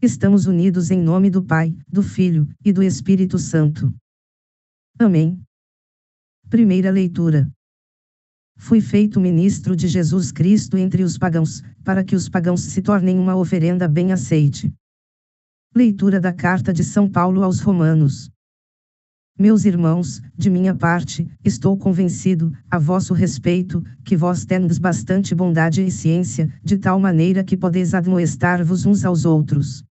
Estamos unidos em nome do Pai, do Filho, e do Espírito Santo. Amém. Primeira leitura. Fui feito ministro de Jesus Cristo entre os pagãos, para que os pagãos se tornem uma oferenda bem aceite. Leitura da Carta de São Paulo aos Romanos. Meus irmãos, de minha parte, estou convencido, a vosso respeito, que vós tendes bastante bondade e ciência, de tal maneira que podeis admoestar-vos uns aos outros.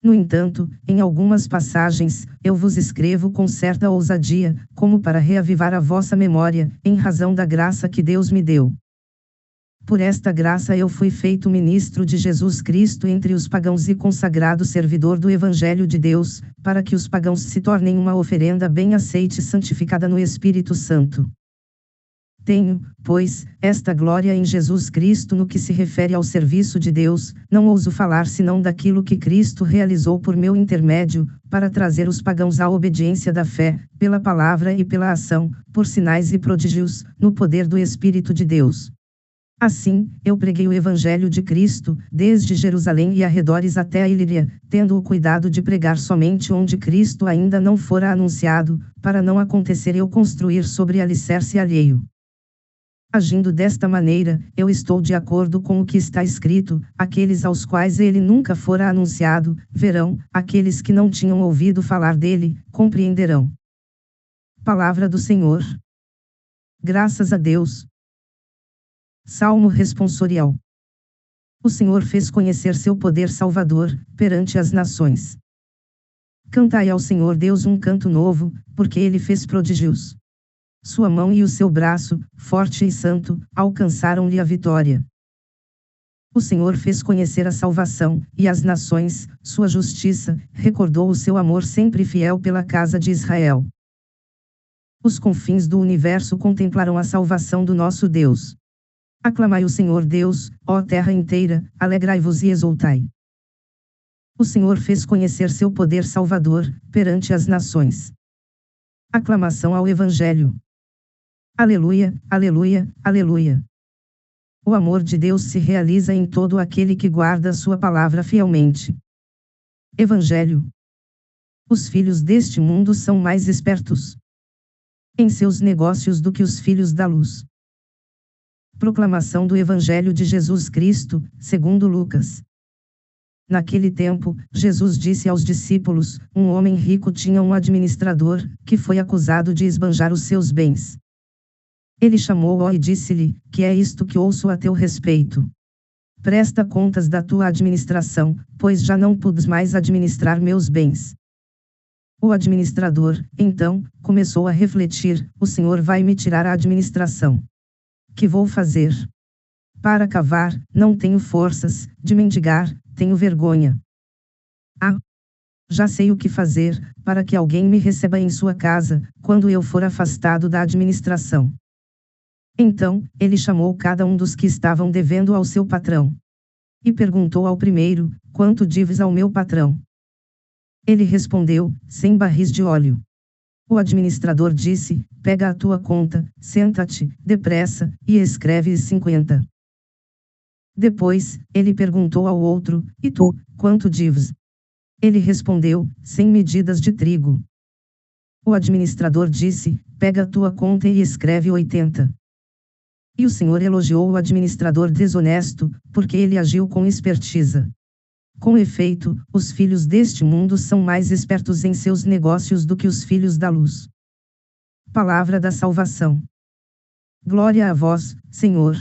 No entanto, em algumas passagens, eu vos escrevo com certa ousadia, como para reavivar a vossa memória, em razão da graça que Deus me deu. Por esta graça eu fui feito ministro de Jesus Cristo entre os pagãos e consagrado servidor do Evangelho de Deus, para que os pagãos se tornem uma oferenda bem aceite e santificada no Espírito Santo. Tenho, pois, esta glória em Jesus Cristo no que se refere ao serviço de Deus, não ouso falar senão daquilo que Cristo realizou por meu intermédio, para trazer os pagãos à obediência da fé, pela palavra e pela ação, por sinais e prodígios, no poder do Espírito de Deus. Assim, eu preguei o Evangelho de Cristo, desde Jerusalém e arredores até a Ilíria, tendo o cuidado de pregar somente onde Cristo ainda não fora anunciado, para não acontecer eu construir sobre alicerce alheio. Agindo desta maneira, eu estou de acordo com o que está escrito: aqueles aos quais ele nunca fora anunciado, verão; aqueles que não tinham ouvido falar dele, compreenderão. Palavra do Senhor. Graças a Deus. Salmo responsorial. O Senhor fez conhecer seu poder salvador, perante as nações. Cantai ao Senhor Deus um canto novo, porque ele fez prodígios. Sua mão e o seu braço, forte e santo, alcançaram-lhe a vitória. O Senhor fez conhecer a salvação, e as nações, sua justiça, recordou o seu amor sempre fiel pela casa de Israel. Os confins do universo contemplaram a salvação do nosso Deus. Aclamai o Senhor Deus, ó terra inteira, alegrai-vos e exultai. O Senhor fez conhecer seu poder salvador, perante as nações. Aclamação ao Evangelho. Aleluia, aleluia, aleluia. O amor de Deus se realiza em todo aquele que guarda sua palavra fielmente. Evangelho. Os filhos deste mundo são mais espertos em seus negócios do que os filhos da luz. Proclamação do Evangelho de Jesus Cristo, segundo Lucas. Naquele tempo, Jesus disse aos discípulos: um homem rico tinha um administrador, que foi acusado de esbanjar os seus bens. Ele chamou-o e disse-lhe: que é isto que ouço a teu respeito? Presta contas da tua administração, pois já não podes mais administrar meus bens. O administrador, então, começou a refletir: o Senhor vai me tirar a administração. Que vou fazer? Para cavar, não tenho forças; de mendigar, tenho vergonha. Ah! Já sei o que fazer, para que alguém me receba em sua casa, quando eu for afastado da administração. Então, ele chamou cada um dos que estavam devendo ao seu patrão. E perguntou ao primeiro: quanto deves ao meu patrão? Ele respondeu: 100 barris de óleo. O administrador disse: pega a tua conta, senta-te, depressa, e escreve 50. Depois, ele perguntou ao outro: e tu, quanto deves? Ele respondeu: 100 medidas de trigo. O administrador disse: pega a tua conta e escreve 80. E o Senhor elogiou o administrador desonesto, porque ele agiu com esperteza. Com efeito, os filhos deste mundo são mais espertos em seus negócios do que os filhos da luz. Palavra da salvação. Glória a vós, Senhor.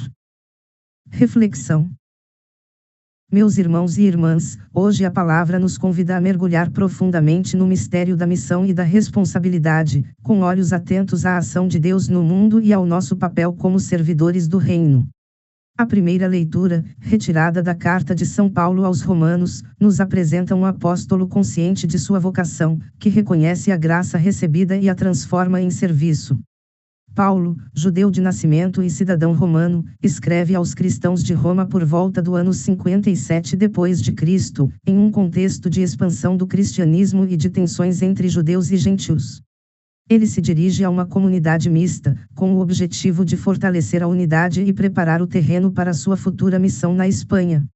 Reflexão. Meus irmãos e irmãs, hoje a palavra nos convida a mergulhar profundamente no mistério da missão e da responsabilidade, com olhos atentos à ação de Deus no mundo e ao nosso papel como servidores do reino. A primeira leitura, retirada da carta de São Paulo aos Romanos, nos apresenta um apóstolo consciente de sua vocação, que reconhece a graça recebida e a transforma em serviço. Paulo, judeu de nascimento e cidadão romano, escreve aos cristãos de Roma por volta do ano 57 d.C., em um contexto de expansão do cristianismo e de tensões entre judeus e gentios. Ele se dirige a uma comunidade mista, com o objetivo de fortalecer a unidade e preparar o terreno para sua futura missão na Espanha.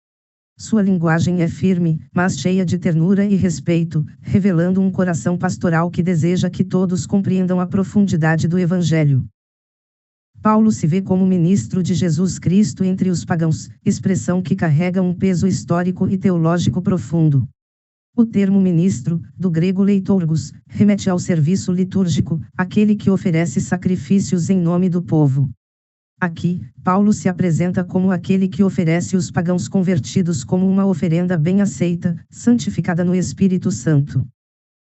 Sua linguagem é firme, mas cheia de ternura e respeito, revelando um coração pastoral que deseja que todos compreendam a profundidade do Evangelho. Paulo se vê como ministro de Jesus Cristo entre os pagãos, expressão que carrega um peso histórico e teológico profundo. O termo ministro, do grego leitorgos, remete ao serviço litúrgico, aquele que oferece sacrifícios em nome do povo. Aqui, Paulo se apresenta como aquele que oferece os pagãos convertidos como uma oferenda bem aceita, santificada no Espírito Santo.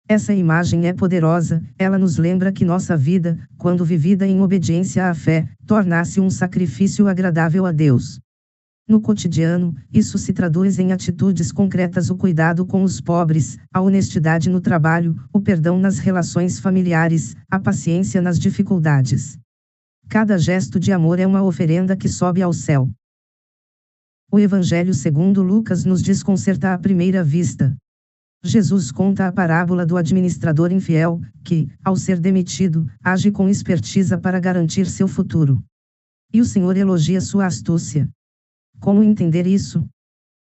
Essa imagem é poderosa, ela nos lembra que nossa vida, quando vivida em obediência à fé, torna-se um sacrifício agradável a Deus. No cotidiano, isso se traduz em atitudes concretas: o cuidado com os pobres, a honestidade no trabalho, o perdão nas relações familiares, a paciência nas dificuldades. Cada gesto de amor é uma oferenda que sobe ao céu. O Evangelho segundo Lucas nos desconcerta à primeira vista. Jesus conta a parábola do administrador infiel, que, ao ser demitido, age com esperteza para garantir seu futuro. E o Senhor elogia sua astúcia. Como entender isso?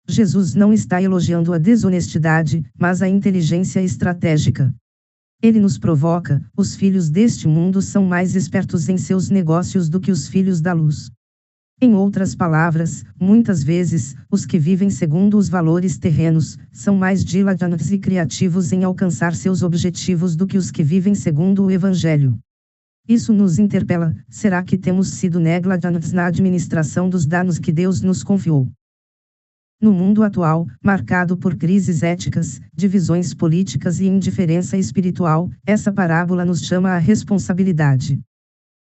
Jesus não está elogiando a desonestidade, mas a inteligência estratégica. Ele nos provoca: os filhos deste mundo são mais espertos em seus negócios do que os filhos da luz. Em outras palavras, muitas vezes, os que vivem segundo os valores terrenos, são mais diligentes e criativos em alcançar seus objetivos do que os que vivem segundo o Evangelho. Isso nos interpela: será que temos sido negligentes na administração dos danos que Deus nos confiou? No mundo atual, marcado por crises éticas, divisões políticas e indiferença espiritual, essa parábola nos chama à responsabilidade.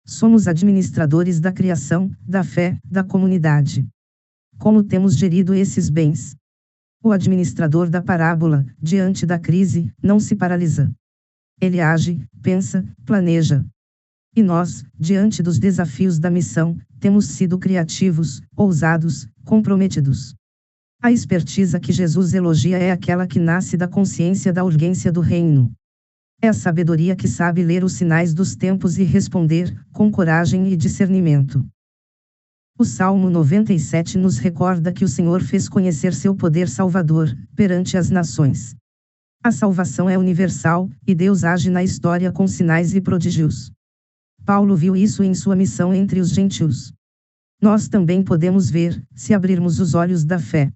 Somos administradores da criação, da fé, da comunidade. Como temos gerido esses bens? O administrador da parábola, diante da crise, não se paralisa. Ele age, pensa, planeja. E nós, diante dos desafios da missão, temos sido criativos, ousados, comprometidos. A expertise que Jesus elogia é aquela que nasce da consciência da urgência do reino. É a sabedoria que sabe ler os sinais dos tempos e responder, com coragem e discernimento. O Salmo 97 nos recorda que o Senhor fez conhecer seu poder salvador, perante as nações. A salvação é universal, e Deus age na história com sinais e prodígios. Paulo viu isso em sua missão entre os gentios. Nós também podemos ver, se abrirmos os olhos da fé.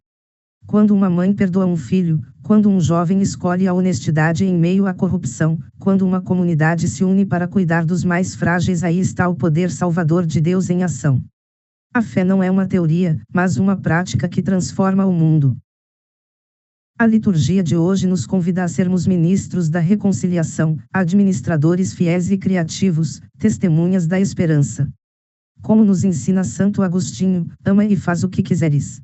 Quando uma mãe perdoa um filho, quando um jovem escolhe a honestidade em meio à corrupção, quando uma comunidade se une para cuidar dos mais frágeis, aí está o poder salvador de Deus em ação. A fé não é uma teoria, mas uma prática que transforma o mundo. A liturgia de hoje nos convida a sermos ministros da reconciliação, administradores fiéis e criativos, testemunhas da esperança. Como nos ensina Santo Agostinho, ama e faz o que quiseres.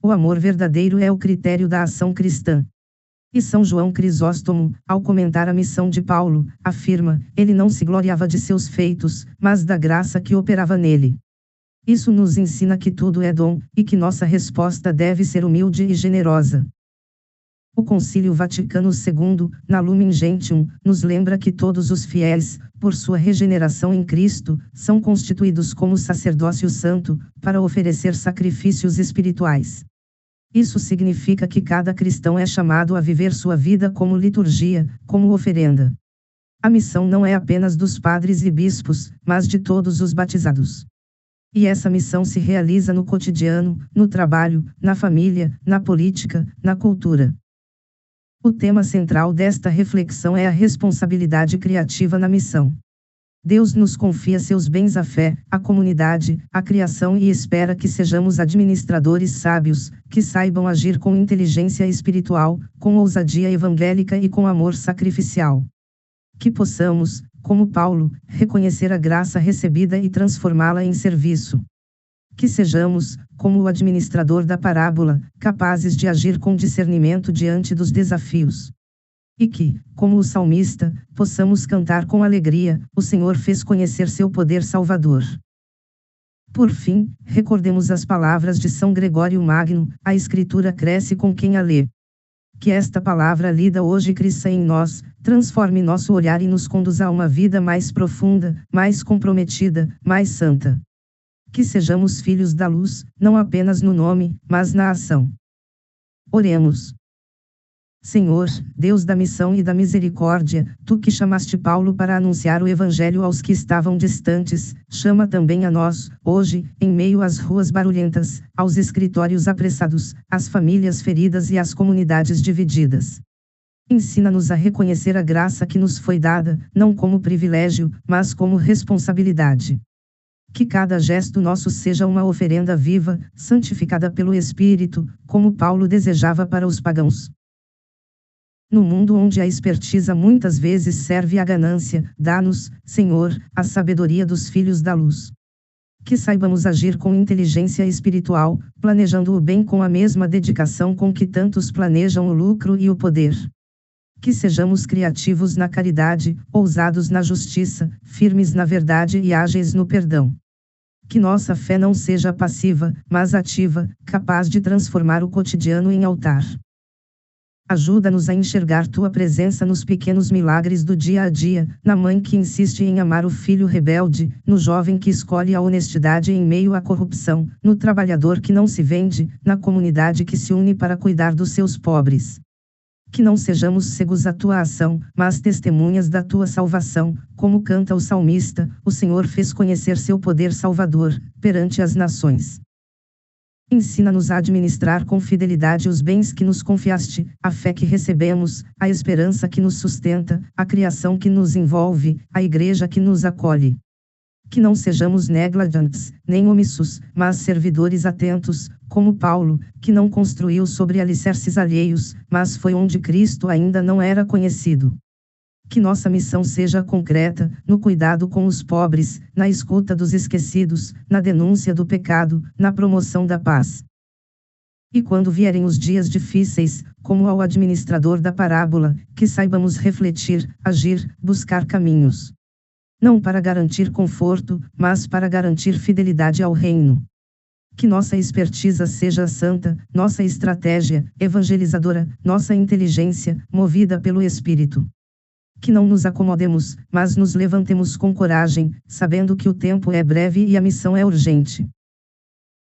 O amor verdadeiro é o critério da ação cristã. E São João Crisóstomo, ao comentar a missão de Paulo, afirma: ele não se gloriava de seus feitos, mas da graça que operava nele. Isso nos ensina que tudo é dom, e que nossa resposta deve ser humilde e generosa. O Concílio Vaticano II, na Lumen Gentium, nos lembra que todos os fiéis, por sua regeneração em Cristo, são constituídos como sacerdócio santo, para oferecer sacrifícios espirituais. Isso significa que cada cristão é chamado a viver sua vida como liturgia, como oferenda. A missão não é apenas dos padres e bispos, mas de todos os batizados. E essa missão se realiza no cotidiano, no trabalho, na família, na política, na cultura. O tema central desta reflexão é a responsabilidade criativa na missão. Deus nos confia seus bens, a fé, a comunidade, a criação, e espera que sejamos administradores sábios, que saibam agir com inteligência espiritual, com ousadia evangélica e com amor sacrificial. Que possamos, como Paulo, reconhecer a graça recebida e transformá-la em serviço. Que sejamos, como o administrador da parábola, capazes de agir com discernimento diante dos desafios. E que, como o salmista, possamos cantar com alegria: o Senhor fez conhecer seu poder salvador. Por fim, recordemos as palavras de São Gregório Magno: a Escritura cresce com quem a lê. Que esta palavra lida hoje cresça em nós, transforme nosso olhar e nos conduza a uma vida mais profunda, mais comprometida, mais santa. Que sejamos filhos da luz, não apenas no nome, mas na ação. Oremos. Senhor, Deus da missão e da misericórdia, tu que chamaste Paulo para anunciar o Evangelho aos que estavam distantes, chama também a nós, hoje, em meio às ruas barulhentas, aos escritórios apressados, às famílias feridas e às comunidades divididas. Ensina-nos a reconhecer a graça que nos foi dada, não como privilégio, mas como responsabilidade. Que cada gesto nosso seja uma oferenda viva, santificada pelo Espírito, como Paulo desejava para os pagãos. No mundo onde a esperteza muitas vezes serve à ganância, dá-nos, Senhor, a sabedoria dos filhos da luz. Que saibamos agir com inteligência espiritual, planejando o bem com a mesma dedicação com que tantos planejam o lucro e o poder. Que sejamos criativos na caridade, ousados na justiça, firmes na verdade e ágeis no perdão. Que nossa fé não seja passiva, mas ativa, capaz de transformar o cotidiano em altar. Ajuda-nos a enxergar tua presença nos pequenos milagres do dia a dia, na mãe que insiste em amar o filho rebelde, no jovem que escolhe a honestidade em meio à corrupção, no trabalhador que não se vende, na comunidade que se une para cuidar dos seus pobres. Que não sejamos cegos à tua ação, mas testemunhas da tua salvação, como canta o salmista, o Senhor fez conhecer seu poder salvador, perante as nações. Ensina-nos a administrar com fidelidade os bens que nos confiaste, a fé que recebemos, a esperança que nos sustenta, a criação que nos envolve, a igreja que nos acolhe. Que não sejamos negligentes, nem omissos, mas servidores atentos, como Paulo, que não construiu sobre alicerces alheios, mas foi onde Cristo ainda não era conhecido. Que nossa missão seja concreta, no cuidado com os pobres, na escuta dos esquecidos, na denúncia do pecado, na promoção da paz. E quando vierem os dias difíceis, como ao administrador da parábola, que saibamos refletir, agir, buscar caminhos. Não para garantir conforto, mas para garantir fidelidade ao reino. Que nossa expertise seja santa, nossa estratégia, evangelizadora, nossa inteligência, movida pelo Espírito. Que não nos acomodemos, mas nos levantemos com coragem, sabendo que o tempo é breve e a missão é urgente.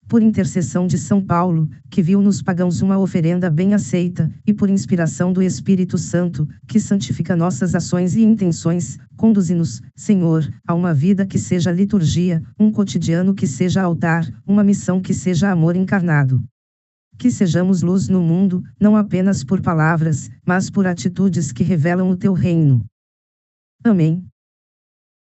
Por intercessão de São Paulo, que viu nos pagãos uma oferenda bem aceita, e por inspiração do Espírito Santo, que santifica nossas ações e intenções, conduze-nos, Senhor, a uma vida que seja liturgia, um cotidiano que seja altar, uma missão que seja amor encarnado. Que sejamos luz no mundo, não apenas por palavras, mas por atitudes que revelam o teu reino. Amém.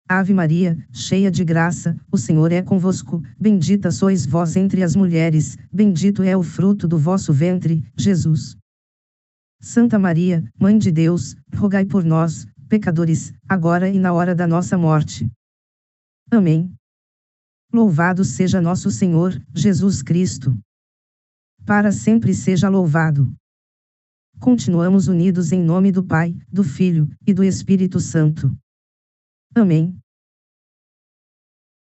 Ave Maria, cheia de graça, o Senhor é convosco, bendita sois vós entre as mulheres, bendito é o fruto do vosso ventre, Jesus. Santa Maria, Mãe de Deus, rogai por nós, pecadores, agora e na hora da nossa morte. Amém. Louvado seja nosso Senhor, Jesus Cristo. Para sempre seja louvado. Continuamos unidos em nome do Pai, do Filho, e do Espírito Santo. Amém.